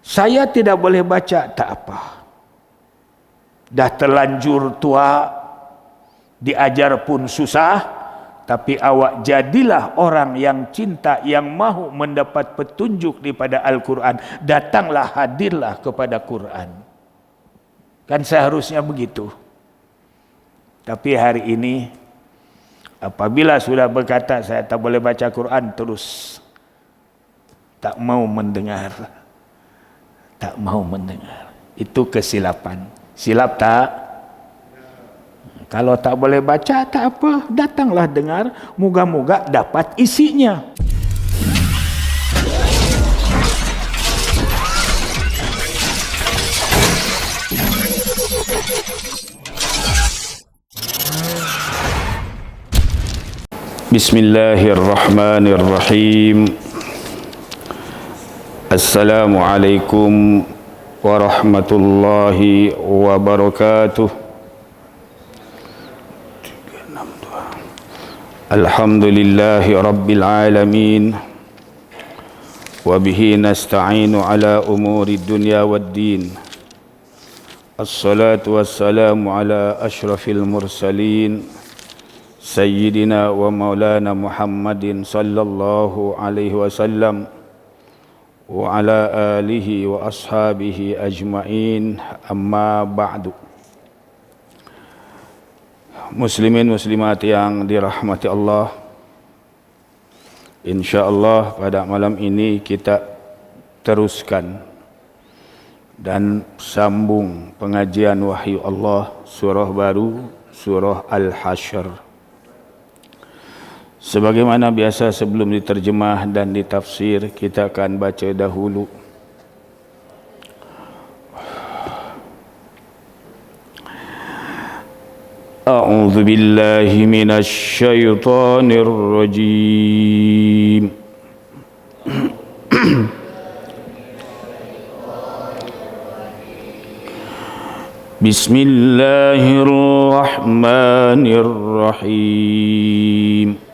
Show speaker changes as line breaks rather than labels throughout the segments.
Saya tidak boleh baca, tak apa. Dah terlanjur tua, diajar pun susah, tapi awak jadilah orang yang cinta, yang mahu mendapat petunjuk daripada Al-Quran. Datanglah, hadirlah kepada Quran. Kan seharusnya begitu. Tapi hari ini, apabila sudah berkata saya tak boleh baca Quran, terus tak mau mendengar. Tak mau mendengar. Itu kesilapan. Silap tak? Kalau tak boleh baca, tak apa. Datanglah dengar. Moga-moga dapat isinya. Bismillahirrahmanirrahim. Assalamualaikum warahmatullahi wabarakatuh. Alhamdulillahi rabbil alamin. Wabihi nasta'inu ala umuri dunya waddin. Assalatu wassalamu ala ashrafil mursalin Sayyidina wa maulana Muhammadin sallallahu alaihi wasallam wa ala alihi wa ashabihi ajma'in, amma ba'du. Muslimin muslimat yang dirahmati Allah, insyaallah pada malam ini kita teruskan dan sambung pengajian wahyu Allah, surah baru, surah Al-Hasyr. Sebagaimana biasa, sebelum diterjemah dan ditafsir, kita akan baca dahulu A'udzu billahi minasy syaithanir rajim. Bismillahirrahmanirrahim.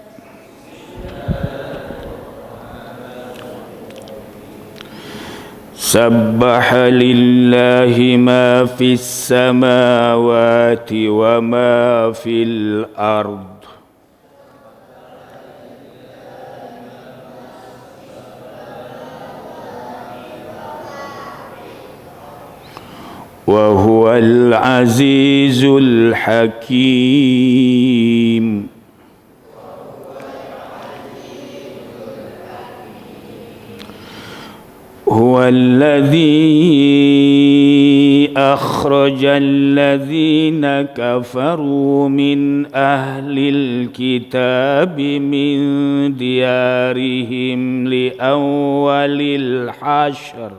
Sabbaha lillahi ma fis samawati wa ma fil ard. Wa huwal azizul hakim. هو الذي أخرج الذين كفروا من أهل الكتاب من ديارهم لأول الحشر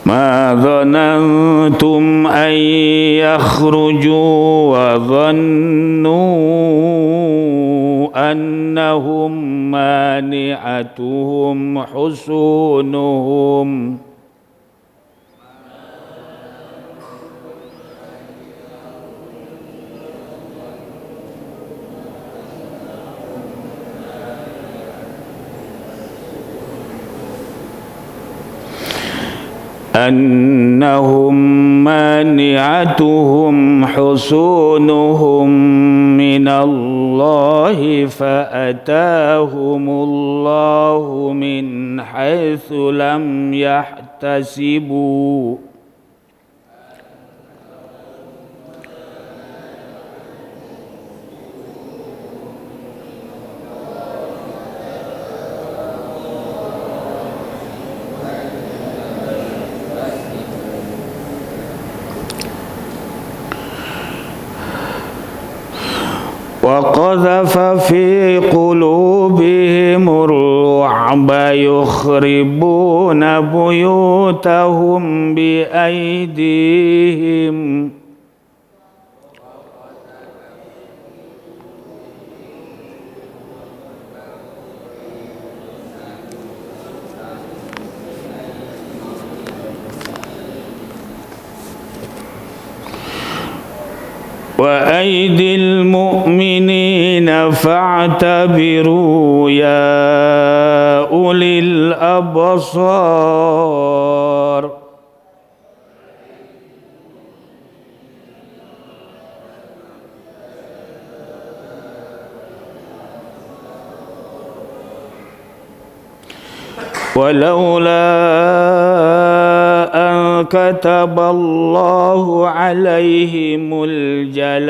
ما ظننتم أن يخرجوا وظنوا أنهم مانعتهم حصونهم أنهم مانعتهم حصونهم من الله فأتاهم الله من حيث لم يحتسبوا وقذف في قلوبهم الرعب يخربون بيوتهم بأيديهم وأيدي المؤمنين فاعتبروا يا أولي الأبصار ولولا أن كتب الله عليهم الجلاء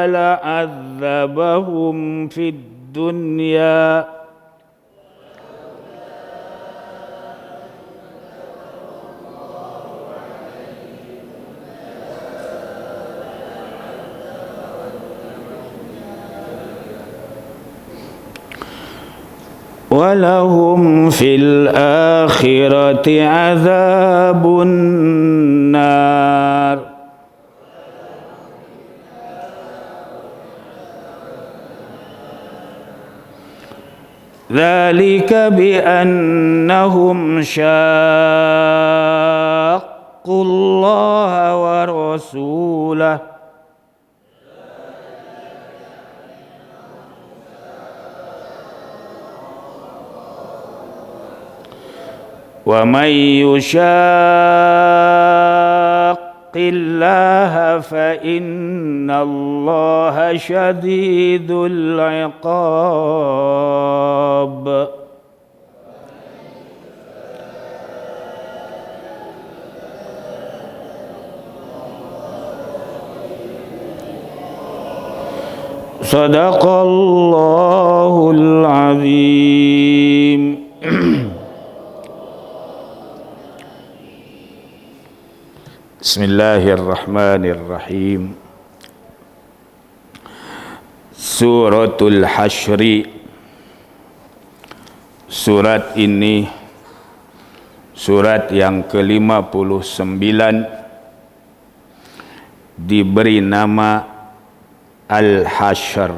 لعذبهم في الدنيا ولهم في الآخرة عذاب النار ذلك بأنهم شاقوا الله ورسوله ومن يشاق الله فإن الله شديد العقاب صدق الله العظيم. Bismillahirrahmanirrahim. Suratul Hasyri. Surat ini surat yang ke-59 diberi nama Al-Hasyr.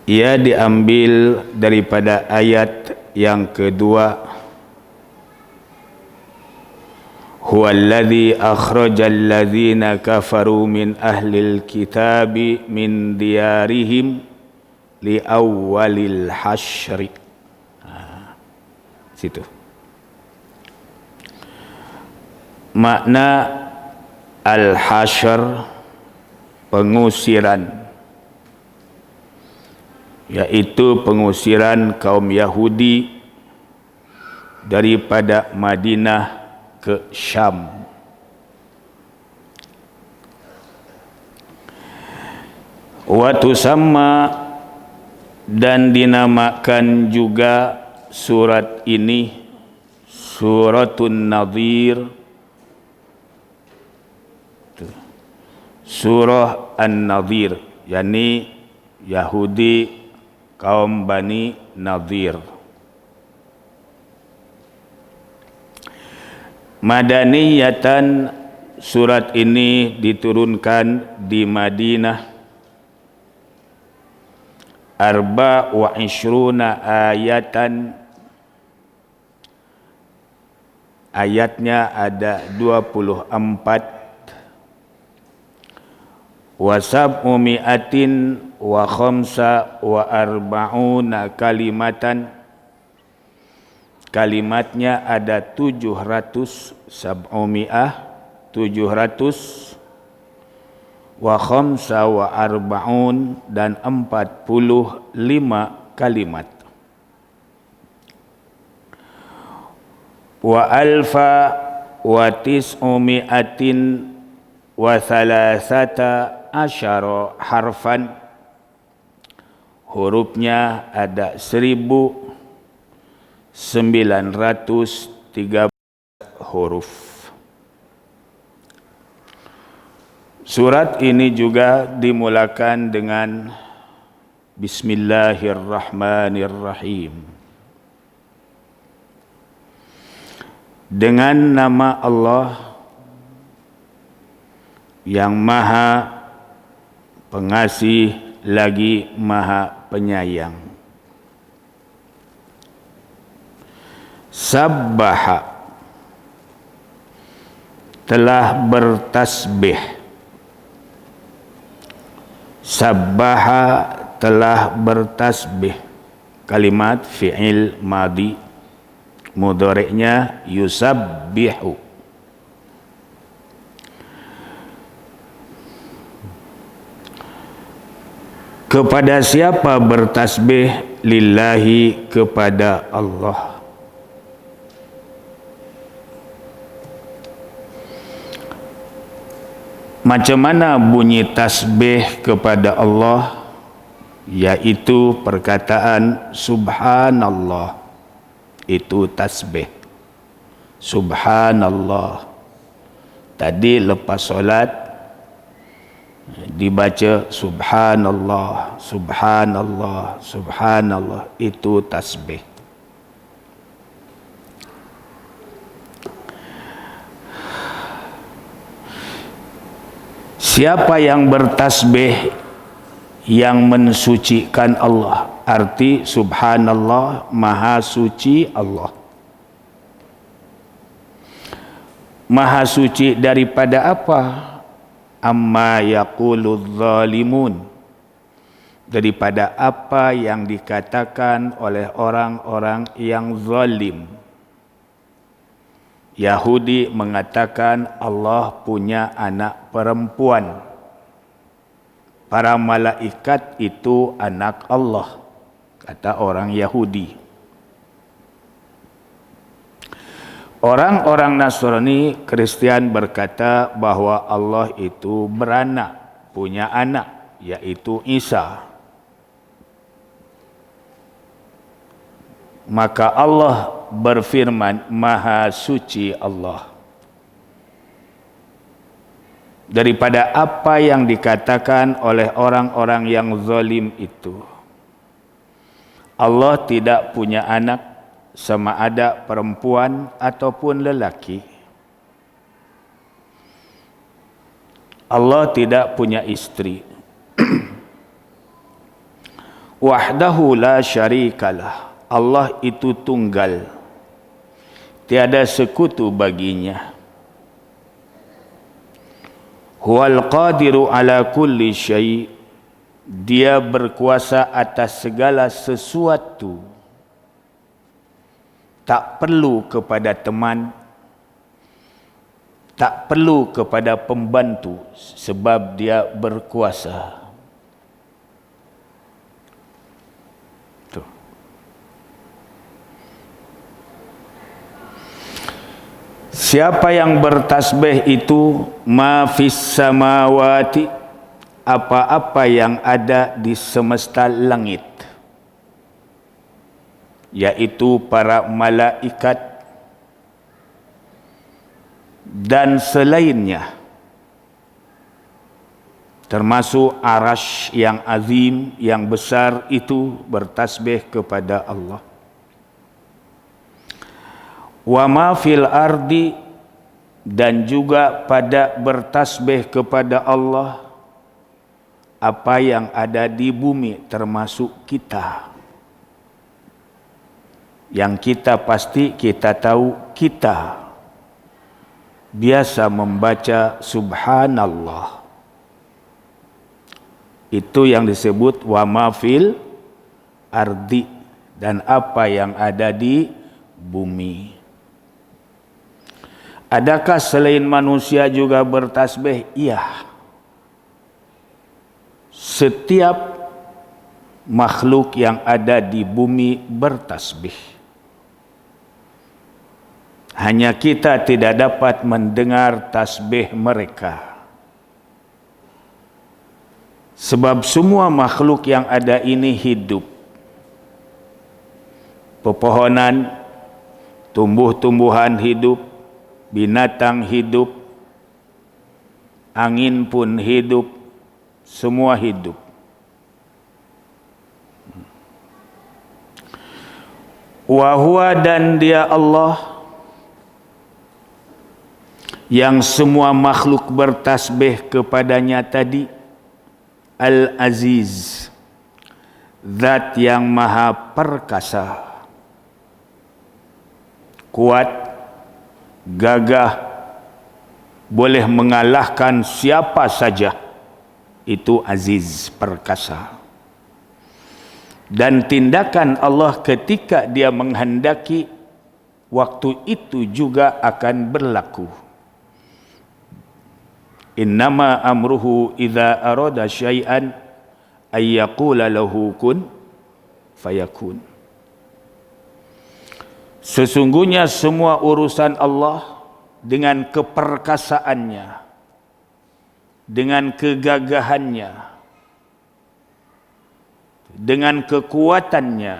Ia diambil daripada ayat yang kedua, Huwallazi akhrajal ladzina kafaru min ahlil kitabi min diyarihim li awwalil hasyri. Situ. Makna al-hasyr pengusiran, yaitu pengusiran kaum Yahudi daripada Madinah ke Syam. Wa tusamma, dan dinamakan juga surat ini Suratun Nadhir, Surah An-Nadhir, yakni Yahudi kaum Bani Nadhir. Madaniyatan, surat ini diturunkan di Madinah. Arba wa ishruna ayatan, ayatnya ada 24. Wasab'u mi'atin wa khamsa wa arba'una kalimatan, kalimatnya ada 700, sab'umi'ah 700, wa khamsa wa arba'un, dan 45 kalimat. Wa alfa wa tis'umi'atin wa thalathata asyara harfan, hurufnya ada 1913 huruf. Surat ini juga dimulakan dengan Bismillahirrahmanirrahim, dengan nama Allah yang Maha Pengasih lagi Maha Penyayang. Sabbaha, telah bertasbih. Sabbaha telah bertasbih. Kalimat fi'il madi, mudhari'nya yusabbihu. Kepada siapa bertasbih? Lillahi, kepada Allah. Macam mana bunyi tasbih kepada Allah? Yaitu perkataan subhanallah. Itu tasbih. Subhanallah. Tadi lepas solat dibaca subhanallah, subhanallah, subhanallah. Itu tasbih. Siapa yang bertasbih yang mensucikan Allah. Arti subhanallah, maha suci Allah. Maha suci daripada apa? Amma yaquludz zalimun, daripada apa yang dikatakan oleh orang-orang yang zalim. Yahudi mengatakan Allah punya anak perempuan. Para malaikat itu anak Allah, kata orang Yahudi. Orang-orang Nasrani, Kristian berkata bahwa Allah itu beranak, punya anak, yaitu Isa. Maka Allah berfirman, Maha Suci Allah daripada apa yang dikatakan oleh orang-orang yang zalim itu. Allah tidak punya anak, sama ada perempuan ataupun lelaki. Allah tidak punya istri. Wahdahu la syarikalah. Allah itu tunggal, tiada sekutu baginya. Huwal qadiru ala kulli syai'. Dia berkuasa atas segala sesuatu. Tak perlu kepada teman, tak perlu kepada pembantu, sebab dia berkuasa. Tuh. Siapa yang bertasbih itu, ma fis samawati, apa-apa yang ada di semesta langit, yaitu para malaikat dan selainnya, termasuk arash yang azim, yang besar itu bertasbih kepada Allah. Wa ma fil ardi, dan juga pada bertasbih kepada Allah apa yang ada di bumi, termasuk kita. Yang kita pasti kita tahu, kita biasa membaca subhanallah. Itu yang disebut wa ma fil ardi, dan apa yang ada di bumi. Adakah selain manusia juga bertasbih? Iya. Setiap makhluk yang ada di bumi bertasbih. Hanya kita tidak dapat mendengar tasbih mereka. Sebab semua makhluk yang ada ini hidup. Pepohonan, tumbuh-tumbuhan hidup, binatang hidup, angin pun hidup, semua hidup. Wa huwa, dan dia Allah yang semua makhluk bertasbih kepadanya tadi, Al-Aziz, zat yang maha perkasa, kuat, gagah, boleh mengalahkan siapa saja. Itu aziz, perkasa. Dan tindakan Allah ketika dia menghendaki, waktu itu juga akan berlaku. Innama amruhu idza arada syai'an ay yaqula lahu kun fayakun. Sesungguhnya semua urusan Allah dengan keperkasaannya, dengan kegagahannya, dengan kekuatannya,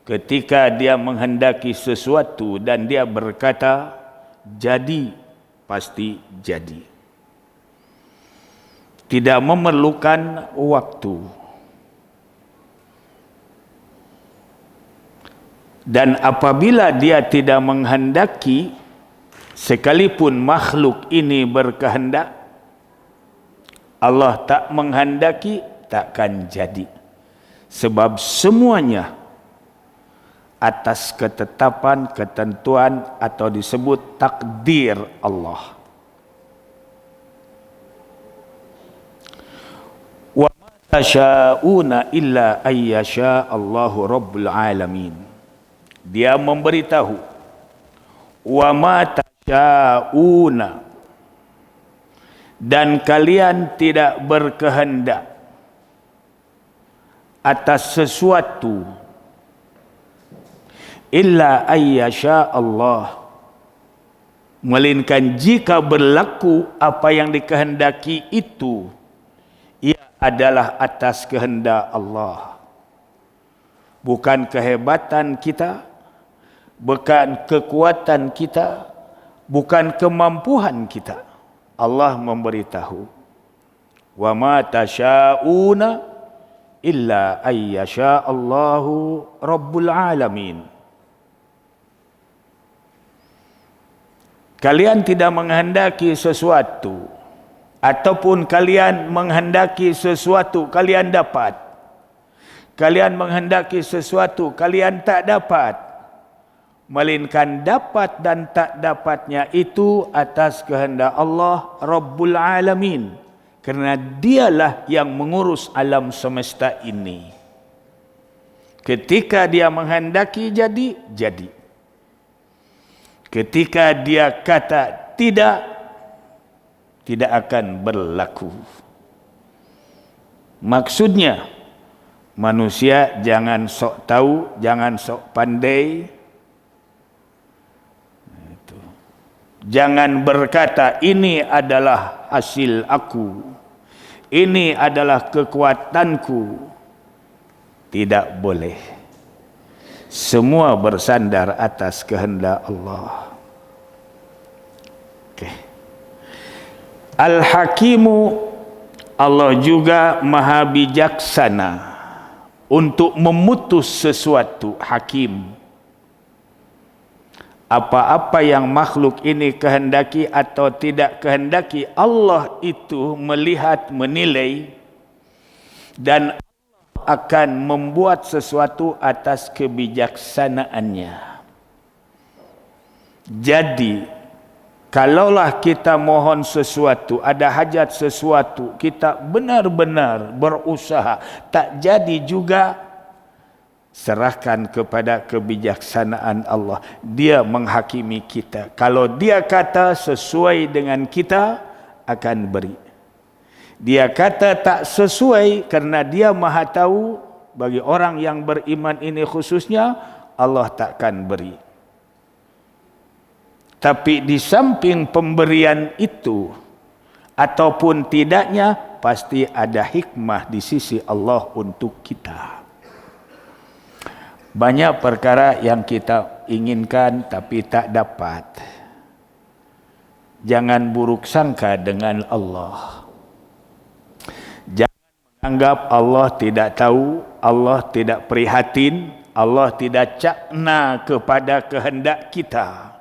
ketika dia menghendaki sesuatu dan dia berkata jadi, pasti jadi. Tidak memerlukan waktu. Dan apabila dia tidak menghendaki, sekalipun makhluk ini berkehendak, Allah tak menghendaki, takkan jadi. Sebab semuanya atas ketetapan, ketentuan atau disebut takdir Allah. Wa ma tasyauna illa ayyasha Allahu rabbul alamin. Dia memberitahu, wa ma tasyauna, dan kalian tidak berkehendak atas sesuatu illa ayyasha Allah, melainkan jika berlaku apa yang dikehendaki itu, ia adalah atas kehendak Allah. Bukan kehebatan kita, bukan kekuatan kita, bukan kemampuan kita. Allah memberitahu, wa ma tasyauna illa ayyasha Allahu rabbul alamin. Kalian tidak menghendaki sesuatu, ataupun kalian menghendaki sesuatu kalian dapat. Kalian menghendaki sesuatu kalian tak dapat, melainkan dapat dan tak dapatnya itu atas kehendak Allah Rabbul Alamin, kerana dialah yang mengurus alam semesta ini. Ketika dia menghendaki jadi, jadi. Ketika dia kata tidak, tidak akan berlaku. Maksudnya, manusia jangan sok tahu, jangan sok pandai. Jangan berkata ini adalah hasil aku, ini adalah kekuatanku. Tidak boleh. Semua bersandar atas kehendak Allah. Okay. Al-Hakimu, Allah juga maha bijaksana untuk memutus sesuatu. Hakim. Apa-apa yang makhluk ini kehendaki atau tidak kehendaki, Allah itu melihat, menilai, dan Allah akan membuat sesuatu atas kebijaksanaannya. Jadi, kalaulah kita mohon sesuatu, ada hajat sesuatu, kita benar-benar berusaha, tak jadi juga, serahkan kepada kebijaksanaan Allah. Dia menghakimi kita. Kalau dia kata sesuai dengan kita, akan beri. Dia kata tak sesuai, kerana dia maha tahu, bagi orang yang beriman ini khususnya, Allah takkan beri. Tapi di samping pemberian itu, ataupun tidaknya, pasti ada hikmah di sisi Allah untuk kita. Banyak perkara yang kita inginkan tapi tak dapat. Jangan buruk sangka dengan Allah. Jangan menganggap Allah tidak tahu, Allah tidak prihatin, Allah tidak cakna kepada kehendak kita.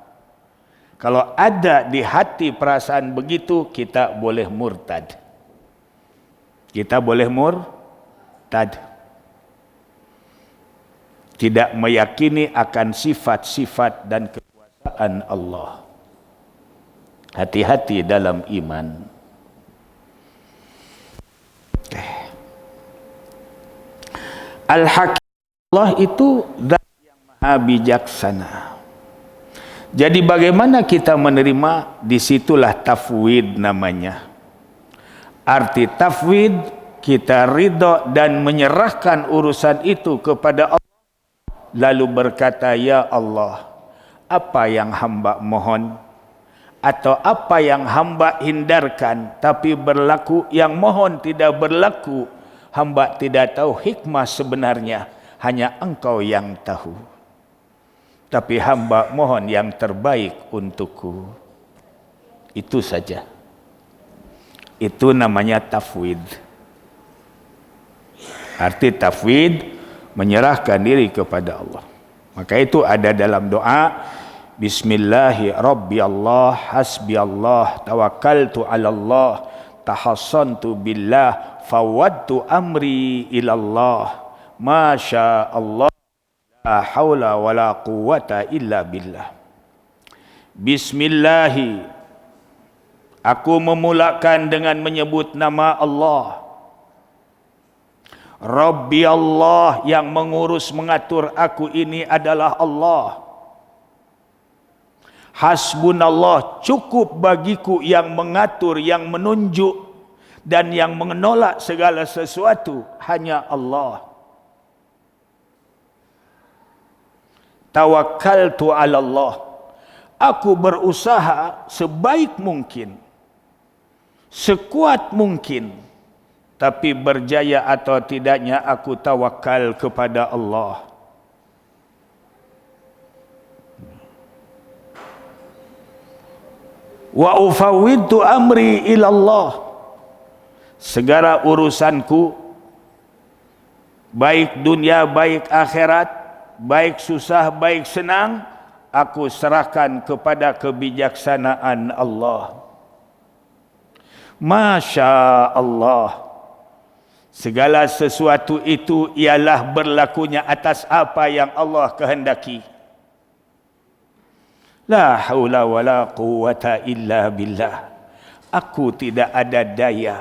Kalau ada di hati perasaan begitu, kita boleh murtad. Kita boleh murtad. Tidak meyakini akan sifat-sifat dan kekuasaan Allah. Hati-hati dalam iman. Al-Hakim, Allah itu zat yang maha bijaksana. Jadi bagaimana kita menerima? Disitulah tafwid namanya. Arti tafwid, kita ridha dan menyerahkan urusan itu kepada Allah, lalu berkata, ya Allah, apa yang hamba mohon atau apa yang hamba hindarkan tapi berlaku, yang mohon tidak berlaku, hamba tidak tahu hikmah sebenarnya, hanya Engkau yang tahu, tapi hamba mohon yang terbaik untukku. Itu saja. Itu namanya tafwid. Arti tafwid, menyerahkan diri kepada Allah. Maka itu ada dalam doa, Bismillahi Rabbi Allah, Hasbi Allah, Tawakkaltu ala Allah, Tahassantu billah, Fawwadtu amri ilallah, Masya Allah, La hawla wa la quwwata illa billah. Bismillahi, aku memulakan dengan menyebut nama Allah. Rabbi Allah, yang mengurus mengatur aku ini adalah Allah. Hasbunallah, cukup bagiku yang mengatur, yang menunjuk dan yang menolak segala sesuatu hanya Allah. Tawakkaltu ala Allah, aku berusaha sebaik mungkin, sekuat mungkin, tapi berjaya atau tidaknya aku tawakal kepada Allah. Wa ufawwidtu amri ilallah, segala urusanku, baik dunia, baik akhirat, baik susah, baik senang, aku serahkan kepada kebijaksanaan Allah. Masya Allah, segala sesuatu itu ialah berlakunya atas apa yang Allah kehendaki. La haula wa la quwwata illa billah. Aku tidak ada daya,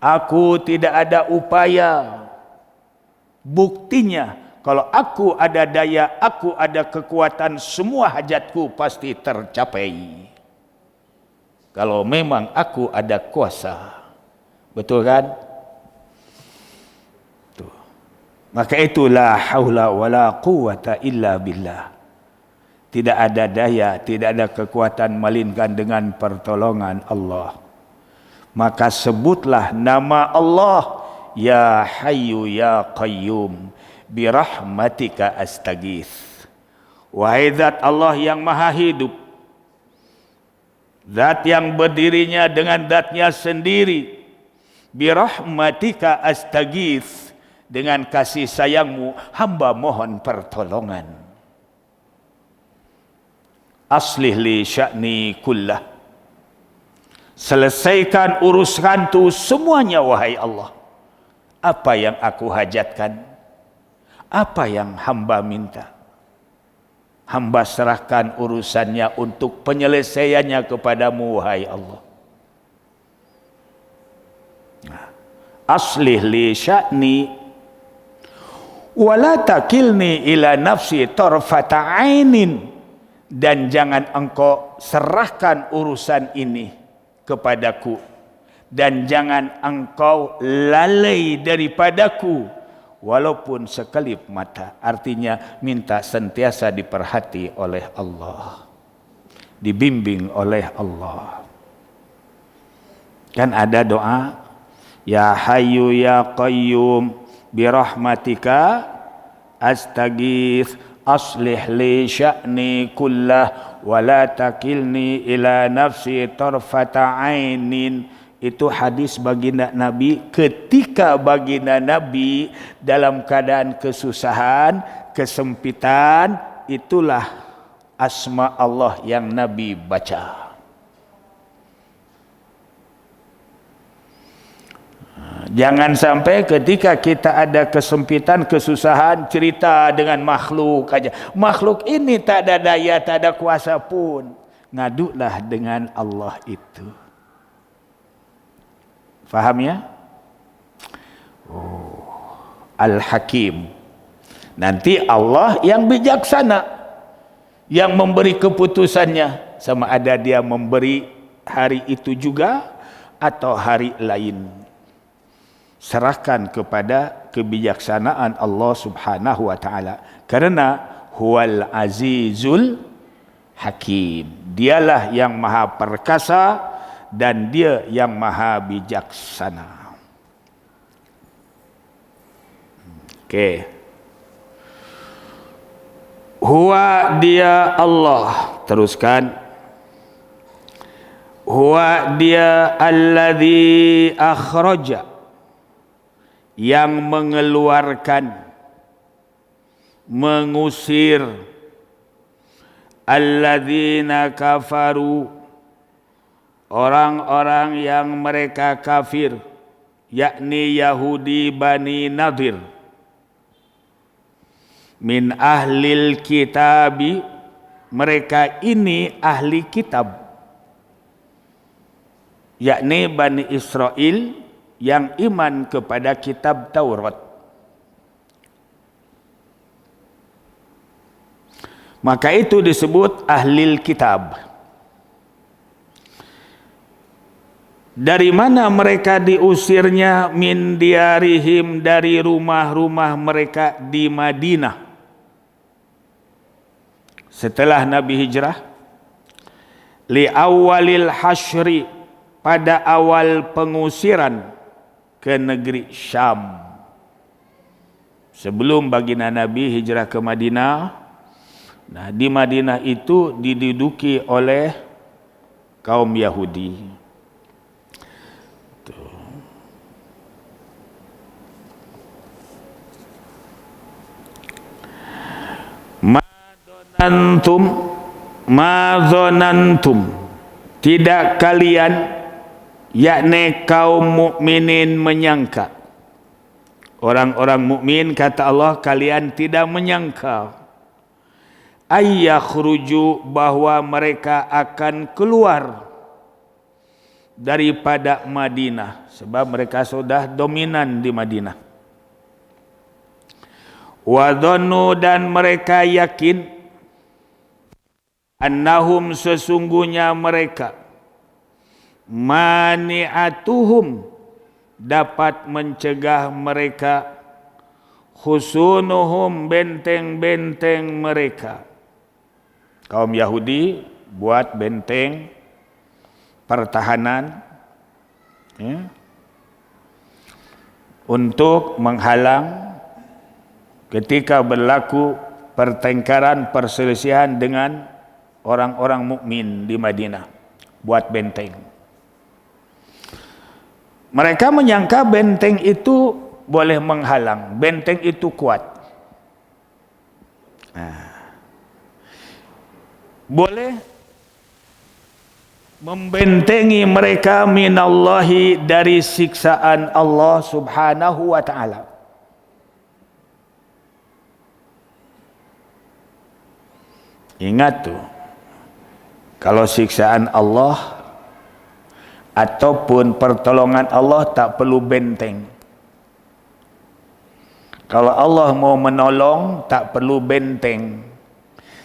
aku tidak ada upaya. Buktinya, kalau aku ada daya, aku ada kekuatan, semua hajatku pasti tercapai. Kalau memang aku ada kuasa. Betul kan? Tuh. Maka itulah haula wala quwwata illa billah. Tidak ada daya, tidak ada kekuatan melainkan dengan pertolongan Allah. Maka sebutlah nama Allah, Ya Hayyu Ya Qayyum, birahmatika astaghits. Wahai zat Allah yang maha hidup, zat yang berdirinya dengan zatnya sendiri, birahmatika astaghits, dengan kasih sayangmu hamba mohon pertolongan. Aslih li sya'ni kullah, selesaikan urusanku semuanya wahai Allah. Apa yang aku hajatkan, apa yang hamba minta, hamba serahkan urusannya untuk penyelesaiannya kepadamu wahai Allah. Aslih li sya'ni wala takilni ila nafsi tarfata ainin, dan jangan engkau serahkan urusan ini kepadaku, dan jangan engkau lalai daripadaku walaupun sekelip mata. Artinya minta sentiasa diperhati oleh Allah, dibimbing oleh Allah. Kan ada doa, Ya Hayyu Ya Qayyum birahmatika astaghits, aslih li sya'ni kullah wa la takilni ila nafsi tarfata ainin. Itu hadis baginda Nabi ketika baginda Nabi dalam keadaan kesusahan, kesempitan. Itulah asma Allah yang Nabi baca. Jangan sampai ketika kita ada kesempitan, kesusahan, cerita dengan makhluk aja. Makhluk ini tak ada daya, tak ada kuasa pun. ngadulah dengan Allah itu. Faham ya? Al-Hakim. Nanti Allah yang bijaksana yang memberi keputusannya, sama ada dia memberi hari itu juga atau hari lain. Serahkan kepada kebijaksanaan Allah Subhanahu wa taala. Karena huwal azizul hakim. Dialah yang maha perkasa dan dia yang maha bijaksana. Okey. Huwa dia Allah. Teruskan. Huwa dia alladzi akhraja, yang mengeluarkan, mengusir alladzina kafaru, orang-orang yang mereka kafir, yakni Yahudi Bani Nadir, min ahlil kitabi, mereka ini ahli kitab, yakni Bani Israel yang iman kepada kitab Taurat. Maka itu disebut ahlil kitab. Dari mana mereka diusirnya? Min diarihim, dari rumah-rumah mereka di Madinah. Setelah Nabi hijrah, li awalil hasyri, pada awal pengusiran ke negeri Syam. Sebelum baginda Nabi hijrah ke Madinah, nah di Madinah itu diduduki oleh kaum Yahudi. Madzonantum, tidak kalian, yakni kaum mukminin menyangka. Orang-orang mukmin, kata Allah, kalian tidak menyangka ayyakhruju, bahwa mereka akan keluar daripada Madinah, sebab mereka sudah dominan di Madinah. Wa dhannu, dan mereka yakin, annahum, sesungguhnya mereka, mani'atuhum, dapat mencegah mereka, husunuhum, benteng-benteng mereka. Kaum Yahudi buat benteng pertahanan, ya, untuk menghalang ketika berlaku pertengkaran, perselisihan dengan orang-orang mukmin di Madinah. Buat benteng. Mereka menyangka benteng itu boleh menghalang, benteng itu kuat. Boleh membentengi mereka minallahi, dari siksaan Allah Subhanahu wa taala. Ingat tuh, kalau siksaan Allah ataupun pertolongan Allah tak perlu benteng. Kalau Allah mau menolong tak perlu benteng.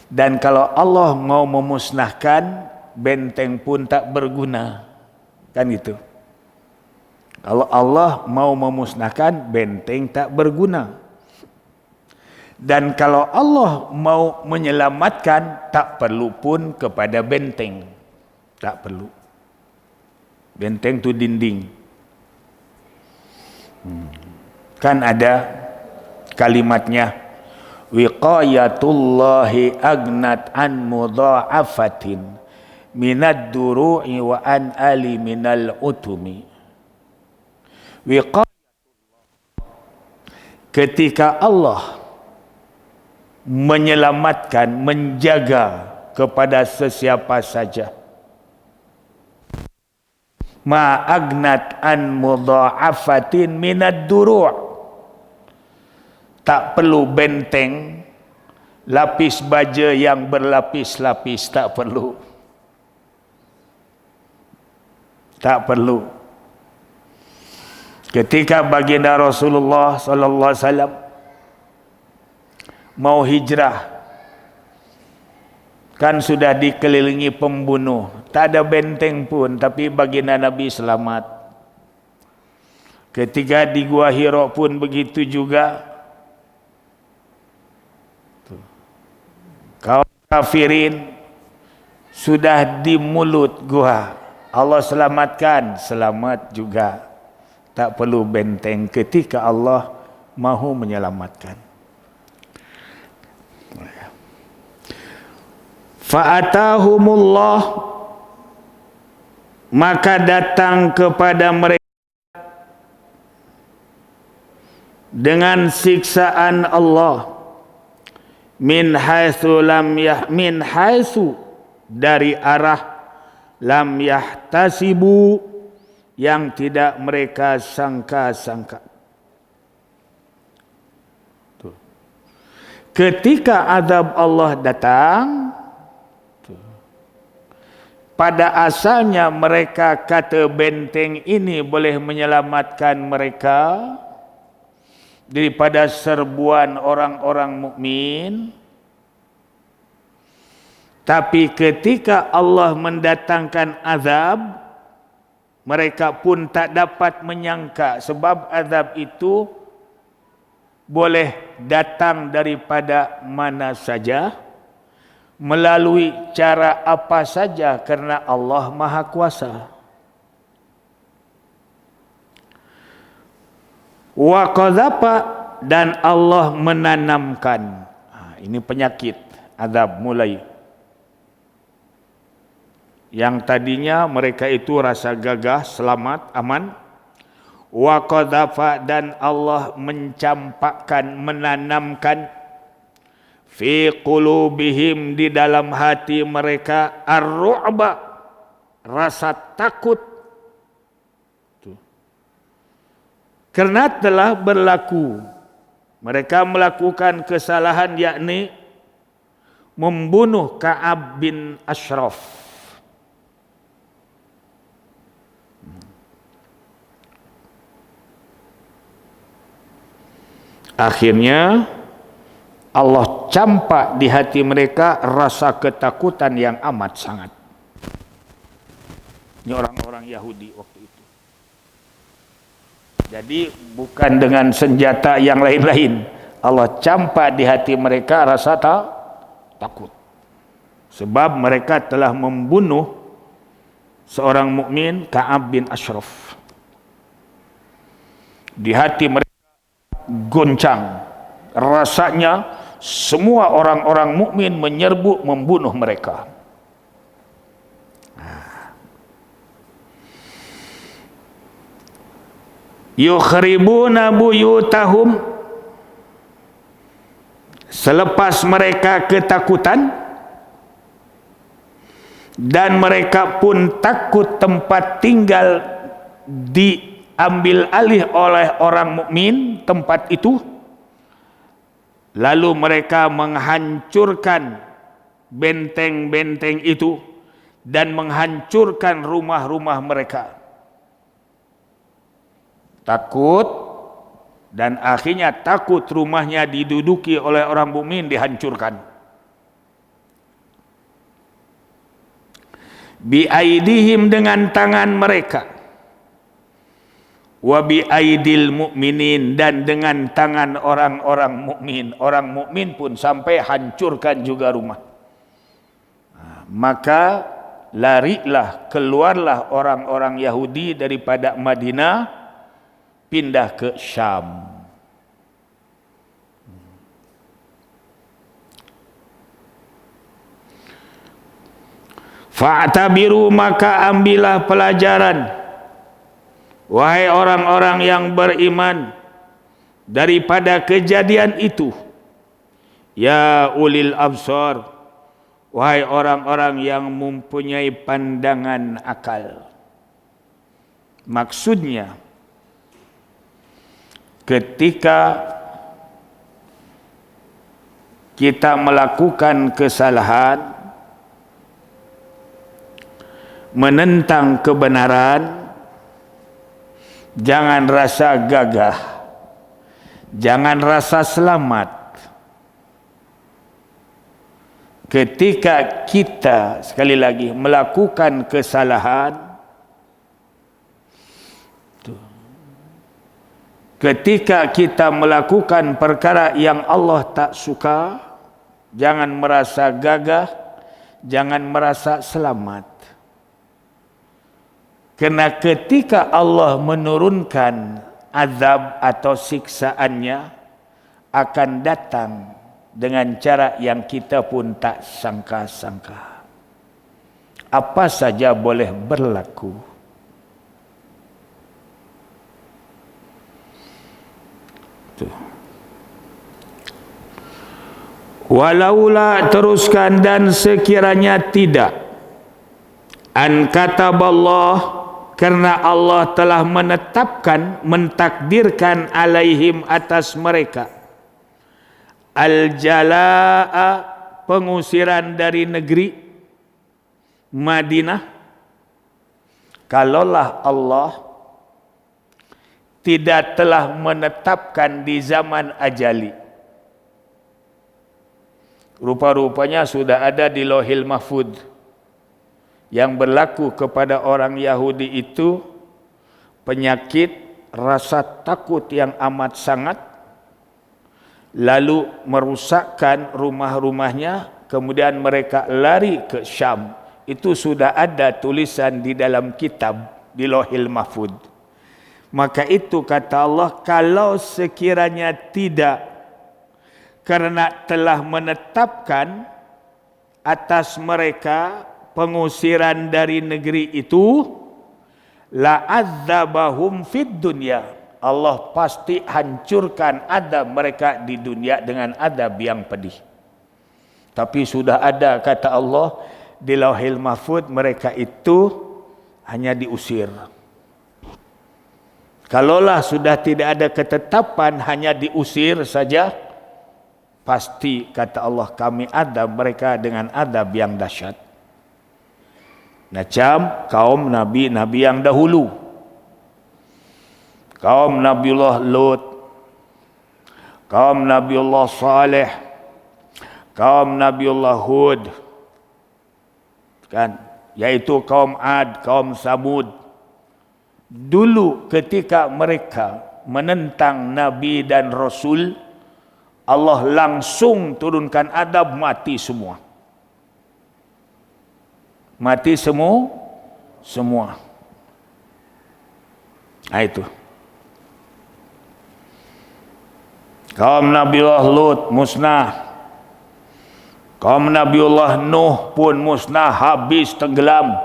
Dan kalau Allah mau memusnahkan, benteng pun tak berguna. Kan gitu. Kalau Allah mau memusnahkan, benteng tak berguna. Dan kalau Allah mau menyelamatkan, tak perlu pun kepada benteng. Tak perlu. Benteng tu dinding. Kan ada kalimatnya, wiqayatullahi agnat an mudha'afatin minad duru'i wa an ali minal utumi. Wiqayatullah, ketika Allah menyelamatkan, menjaga kepada sesiapa saja, ma'agnat an mudha'afatin minad duru', tak perlu benteng, lapis baja yang berlapis-lapis, tak perlu. Tak perlu. Ketika baginda Rasulullah sallallahu alaihi wasallam mau hijrah, kan sudah dikelilingi pembunuh, tak ada benteng pun, tapi baginda Nabi selamat. Ketika di Gua Hira pun begitu juga. Kaum kafirin sudah di mulut gua, Allah selamatkan, selamat juga. Tak perlu benteng ketika Allah mahu menyelamatkan. Fa'atahumullah, maka datang kepada mereka dengan siksaan Allah, min haitsu dari arah lam yahtasibu, yang tidak mereka sangka-sangka. Ketika azab Allah datang, pada asalnya mereka kata benteng ini boleh menyelamatkan mereka daripada serbuan orang-orang mukmin. Tapi ketika Allah mendatangkan azab, mereka pun tak dapat menyangka, sebab azab itu boleh datang daripada mana saja, melalui cara apa saja, kerana Allah Maha Kuasa. Wa qadhafa, dan Allah menanamkan. Ini penyakit azab mulai. Yang tadinya mereka itu rasa gagah, selamat, aman. Wa qadhafa, dan Allah mencampakkan, menanamkan fi qulubihim, di dalam hati mereka, ar-ru'ba, rasa takut. Kerana telah berlaku, mereka melakukan kesalahan, yakni membunuh Ka'ab bin Ashraf. Akhirnya Allah campak di hati mereka rasa ketakutan yang amat sangat. Ini orang-orang Yahudi waktu itu. Jadi bukan dengan senjata yang lain-lain. Allah campak di hati mereka rasa takut. Sebab mereka telah membunuh seorang mukmin, Ka'ab bin Ashraf. Di hati mereka goncang, rasanya semua orang-orang mukmin menyerbu membunuh mereka. Yukhribuna buyutahum, selepas mereka ketakutan dan mereka pun takut tempat tinggal diambil alih oleh orang mukmin tempat itu, lalu mereka menghancurkan benteng-benteng itu dan menghancurkan rumah-rumah mereka. Takut, dan akhirnya takut rumahnya diduduki oleh orang mukmin, dihancurkan. Bi aidihim, dengan tangan mereka. Wa bi aidil mukminin, dan dengan tangan orang-orang mukmin. Orang mukmin pun sampai hancurkan juga rumah. Maka larilah, keluarlah orang-orang Yahudi daripada Madinah, pindah ke Syam. Fa'tabiru, maka ambillah pelajaran, wahai orang-orang yang beriman, daripada kejadian itu. Ya ulil absar, wahai orang-orang yang mempunyai pandangan akal. Maksudnya, ketika kita melakukan kesalahan, menentang kebenaran, jangan rasa gagah, jangan rasa selamat. Ketika kita, sekali lagi, melakukan kesalahan, ketika kita melakukan perkara yang Allah tak suka, jangan merasa gagah, jangan merasa selamat. Kerana ketika Allah menurunkan azab atau siksaannya, akan datang dengan cara yang kita pun tak sangka-sangka. Apa saja boleh berlaku. Tuh. Walaula, teruskan, dan sekiranya tidak, an kataballah, karena Allah telah menetapkan, mentakdirkan alaihim, atas mereka, al-jalaa, pengusiran dari negeri Madinah. Kalaulah Allah tidak telah menetapkan di zaman ajali, rupa-rupanya sudah ada di Lauhil Mahfuz, yang berlaku kepada orang Yahudi itu penyakit rasa takut yang amat sangat, lalu merusakkan rumah-rumahnya, kemudian mereka lari ke Syam. Itu sudah ada tulisan di dalam kitab di Lauhil Mahfuz. Maka itu kata Allah, kalau sekiranya tidak, karena telah menetapkan atas mereka pengusiran dari negeri itu, la'adzabahum fid dunya, Allah pasti hancurkan adab mereka di dunia dengan adab yang pedih. Tapi sudah ada, kata Allah, di Lauhil Mahfuz, mereka itu hanya diusir. Kalaulah sudah tidak ada ketetapan, hanya diusir saja, pasti, kata Allah, kami adab mereka dengan adab yang dahsyat. Macam kaum Nabi-Nabi yang dahulu, kaum Nabiullah Lut, kaum Nabiullah Saleh, kaum Nabiullah Hud, kan, yaitu kaum Ad, kaum Samud. Dulu ketika mereka menentang Nabi dan Rasul, Allah langsung turunkan adab, mati semua. Mati semua. Nah itu. Kaum Nabiullah Lut musnah. Kaum Nabiullah Nuh pun musnah, habis, tenggelam.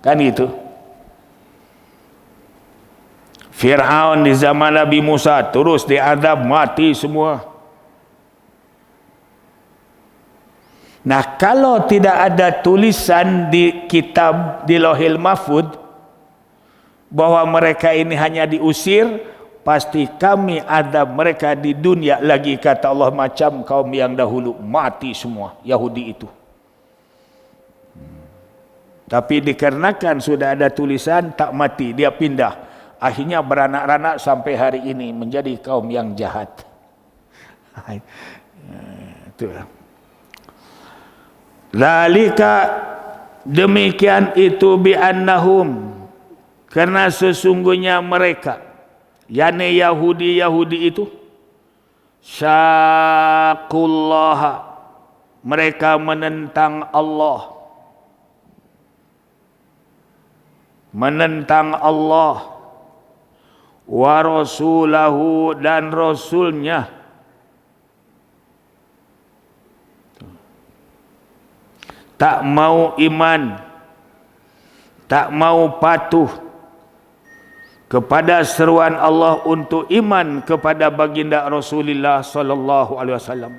Kan itu. Fir'aun di zaman Nabi Musa terus diadab, mati semua. Nah, kalau tidak ada tulisan di kitab di Lauhil Mahfuz bahwa mereka ini hanya diusir, pasti kami adab mereka di dunia lagi, kata Allah, macam kaum yang dahulu, mati semua Yahudi itu. Tapi dikarenakan sudah ada tulisan, tak mati, dia pindah. Akhirnya beranak-ranak sampai hari ini menjadi kaum yang jahat. Itulah. Zalika, demikian itu, bi'annahum, karena sesungguhnya mereka, yakni Yahudi itu, syaqullaha, mereka menentang Allah, wa rasulahu, dan rasulnya. Tak mau iman, tak mau patuh kepada seruan Allah untuk iman kepada baginda Rasulullah sallallahu alaihi wasallam.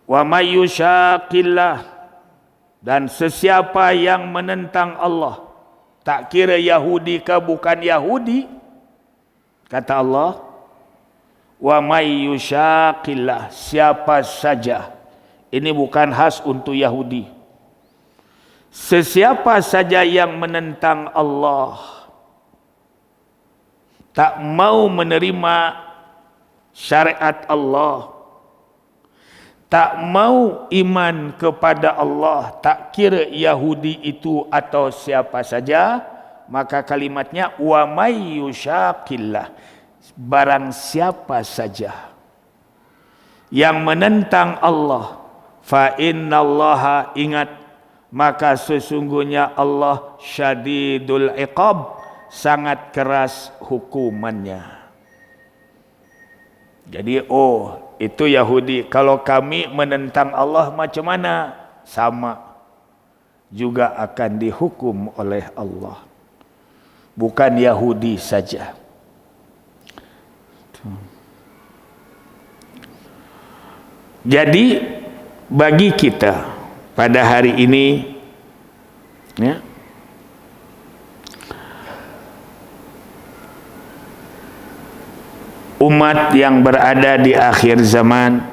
Wa may yushaqillah, dan sesiapa yang menentang Allah, tak kira Yahudi ke bukan Yahudi, kata Allah, wa may yushaqillah, siapa saja. Ini bukan khas untuk Yahudi. Sesiapa saja yang menentang Allah, tak mau menerima syariat Allah, tak mau iman kepada Allah, tak kira Yahudi itu atau siapa saja, maka kalimatnya wa may yusyaqillah, barang siapa saja yang menentang Allah, fa innallaha, ingat, maka sesungguhnya Allah syadidul iqab, sangat keras hukumannya. Jadi itu Yahudi. Kalau kami menentang Allah macam mana? Sama juga akan dihukum oleh Allah. Bukan Yahudi saja. Jadi bagi kita pada hari ini, ya, umat yang berada di akhir zaman,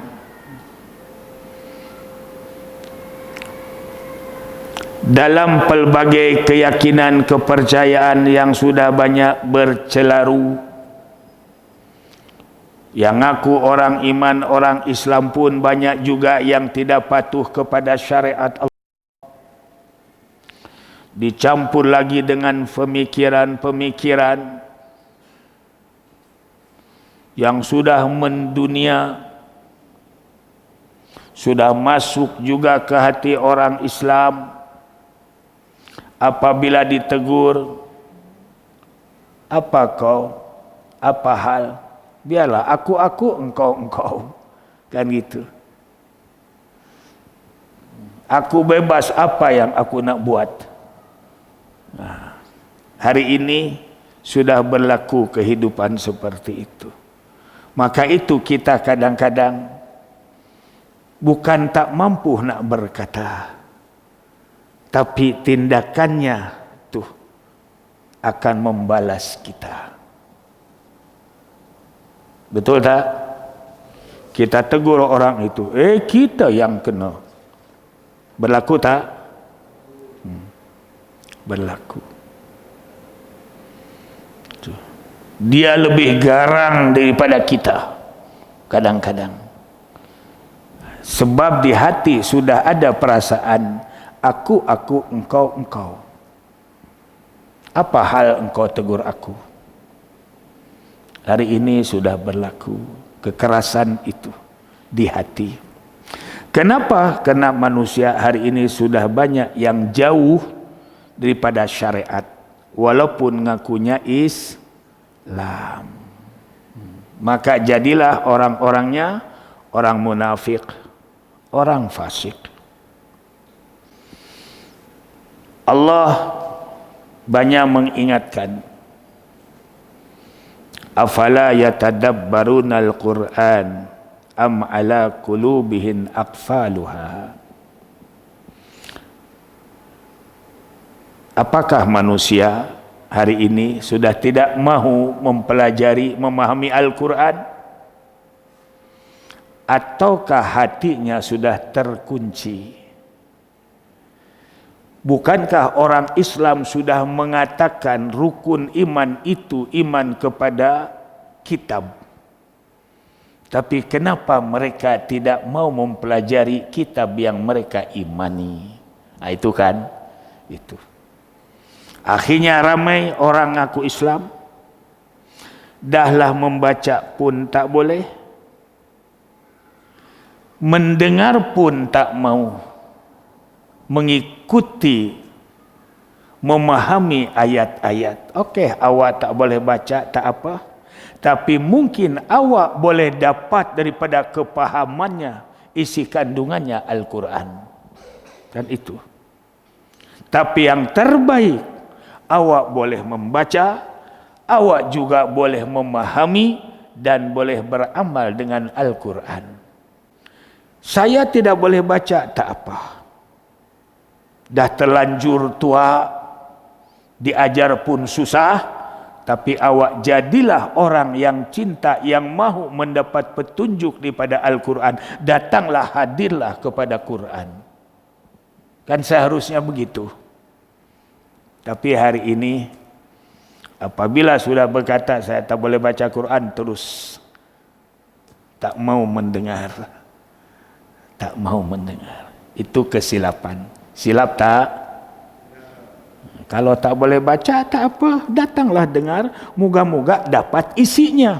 dalam pelbagai keyakinan kepercayaan yang sudah banyak bercelaru, yang ngaku orang iman, orang Islam pun banyak juga yang tidak patuh kepada syariat Allah. Dicampur lagi dengan pemikiran-pemikiran yang sudah mendunia, sudah masuk juga ke hati orang Islam. Apabila ditegur, apa kau, apa hal, biarlah aku, engkau, kan gitu. Aku bebas, apa yang aku nak buat. Nah, hari ini sudah berlaku kehidupan seperti itu. Maka itu kita kadang-kadang bukan tak mampu nak berkata, tapi tindakannya tuh akan membalas kita. Betul tak? Kita tegur orang itu, kita yang kena. Berlaku tak? Berlaku. Dia lebih garang daripada kita kadang-kadang. Sebab di hati sudah ada perasaan aku, engkau. Apa hal engkau tegur aku? Hari ini sudah berlaku kekerasan itu di hati. Kenapa? Karena manusia hari ini sudah banyak yang jauh daripada syariat, walaupun ngakunya Islam. Maka jadilah orang-orangnya orang munafik, orang fasik. Allah banyak mengingatkan, afala yatadabbaruna al-Qur'an am ala qulubihin aqfaluha. Apakah manusia hari ini sudah tidak mahu mempelajari, memahami Al-Quran? Ataukah hatinya sudah terkunci? Bukankah orang Islam sudah mengatakan rukun iman itu iman kepada kitab? Tapi kenapa mereka tidak mau mempelajari kitab yang mereka imani? Nah, itu kan, itu. Akhirnya ramai orang ngaku Islam, dahlah membaca pun tak boleh, mendengar pun tak mau, mengikuti, memahami ayat-ayat. Okey, awak tak boleh baca, tak apa. Tapi mungkin awak boleh dapat daripada kepahamannya, isi kandungannya Al-Quran. Dan itu. Tapi yang terbaik, awak boleh membaca, awak juga boleh memahami, dan boleh beramal dengan Al-Quran. Saya tidak boleh baca, tak apa. Dah terlanjur tua, diajar pun susah, tapi awak jadilah orang yang cinta, yang mahu mendapat petunjuk daripada Al-Quran. Datanglah, hadirlah kepada Quran. Kan seharusnya begitu. Tapi hari ini apabila sudah berkata saya tak boleh baca Quran, terus tak mau mendengar. Tak mau mendengar. Itu kesilapan. Silap tak? Kalau tak boleh baca, tak apa. Datanglah dengar. Moga-moga dapat isinya.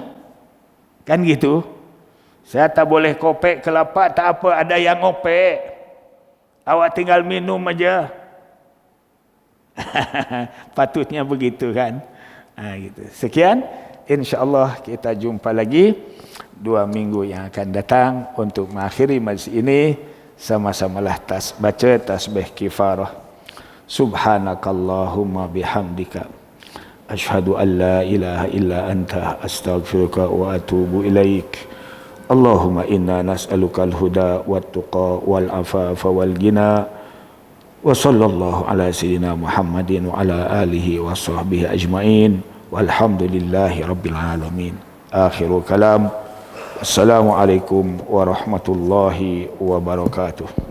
Kan gitu? Saya tak boleh kopek kelapa, tak apa. Ada yang ngopek. Awak tinggal minum aja. Patutnya begitu kan? Gitu. Sekian. InsyaAllah kita jumpa lagi 2 minggu yang akan datang untuk mengakhiri majlis ini. Sama-samalah baca tasbih kifarah. Subhanakallahumma bihamdika asyhadu an la ilaha illa anta astaghfiruka wa atubu ilaik. Allahumma inna nas'aluka al-huda wat-tuqa wal-afafa wal-ghina. Wa sallallahu ala sayyidina Muhammadin wa ala alihi wa sahbihi ajma'in. Walhamdulillahi rabbil alamin. Akhirul kalam. Assalamualaikum warahmatullahi wabarakatuh.